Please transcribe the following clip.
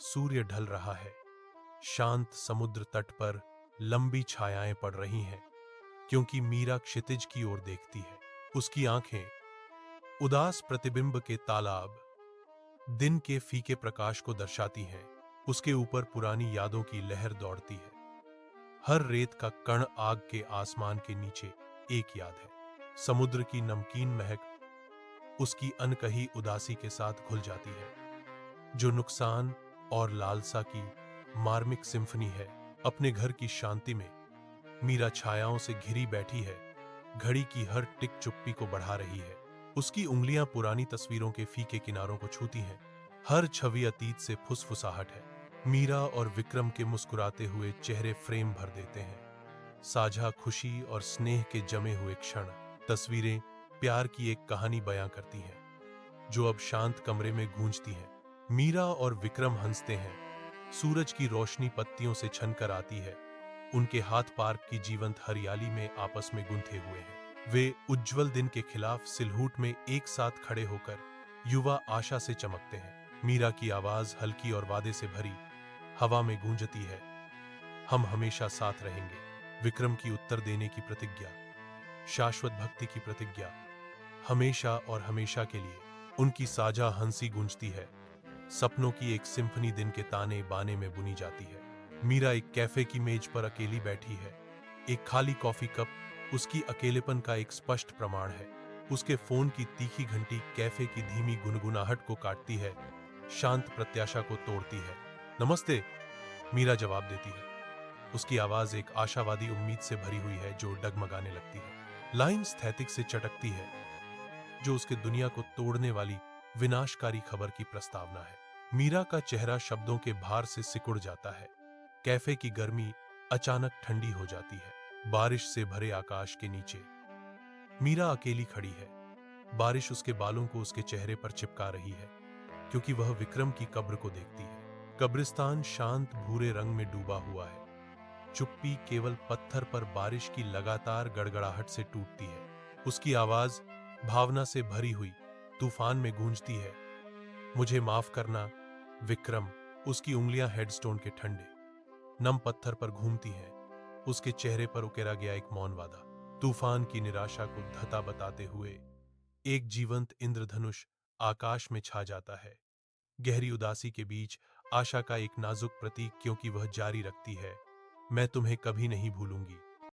सूर्य ढल रहा है। शांत समुद्र तट पर लंबी छायाएं पड़ रही हैं, क्योंकि मीरा क्षितिज की ओर देखती है। उसकी आंखें उदास प्रतिबिंब के तालाब, दिन के फीके प्रकाश को दर्शाती हैं। उसके ऊपर पुरानी यादों की लहर दौड़ती है। हर रेत का कण आग के आसमान के नीचे एक याद है। समुद्र की नमकीन महक उसकी अनकही उदासी के साथ घुल जाती है, जो नुकसान और लालसा की मार्मिक सिम्फनी है। अपने घर की शांति में मीरा छायाओं से घिरी बैठी है, घड़ी की हर टिक चुप्पी को बढ़ा रही है। उसकी उंगलियां पुरानी तस्वीरों के फीके किनारों को छूती हैं। हर छवि अतीत से फुसफुसाहट है। मीरा और विक्रम के मुस्कुराते हुए चेहरे फ्रेम भर देते हैं। साझा खुशी और स्नेह के जमे हुए क्षण, तस्वीरें प्यार की एक कहानी बयां करती हैं, जो अब शांत कमरे में गूंजती हैं। मीरा और विक्रम हंसते हैं। सूरज की रोशनी पत्तियों से छनकर आती है। उनके हाथ पार्क की जीवंत हरियाली में आपस में गुंथे हुए हैं। वे उज्जवल दिन के खिलाफ सिलहूट में एक साथ खड़े होकर युवा आशा से चमकते हैं। मीरा की आवाज हल्की और वादे से भरी हवा में गूंजती है, हम हमेशा साथ रहेंगे। विक्रम की उत्तर देने की प्रतिज्ञा, शाश्वत भक्ति की प्रतिज्ञा, हमेशा और हमेशा के लिए। उनकी साझा हंसी गूंजती है। सपनों की एक सिम्फनी दिन के ताने बाने में बुनी जाती है। मीरा एक कैफे की मेज पर अकेली बैठी है। एक खाली कॉफी कप उसकी अकेलेपन का एक स्पष्ट प्रमाण है। उसके फोन की तीखी घंटी कैफे की धीमी गुनगुनाहट को काटती है, शांत प्रत्याशा को तोड़ती है। नमस्ते, मीरा जवाब देती है। उसकी आवाज एक आशावादी उम्मीद से भरी हुई है, जो डगमगाने लगती है। लाइन स्थैतिक से चटकती है, जो उसके दुनिया को तोड़ने वाली विनाशकारी खबर की प्रस्तावना है। मीरा का चेहरा शब्दों के भार से सिकुड़ जाता है। कैफे की गर्मी अचानक ठंडी हो जाती है। बारिश से भरे आकाश के नीचे मीरा अकेली खड़ी है। बारिश उसके बालों को उसके चेहरे पर चिपका रही है, क्योंकि वह विक्रम की कब्र को देखती है। कब्रिस्तान शांत भूरे रंग में डूबा हुआ है। चुप्पी केवल पत्थर पर बारिश की लगातार गड़गड़ाहट से टूटती है। उसकी आवाज भावना से भरी हुई तूफान में गूंजती है। मुझे माफ करना विक्रम। उसकी उंगलियां हेडस्टोन के ठंडे नम पत्थर पर घूमती हैं। उसके चेहरे पर उकेरा गया एक मौन वादा, तूफान की निराशा को धता बताते हुए एक जीवंत इंद्रधनुष आकाश में छा जाता है। गहरी उदासी के बीच आशा का एक नाजुक प्रतीक, क्योंकि वह जारी रखती है, मैं तुम्हें कभी नहीं भूलूंगी।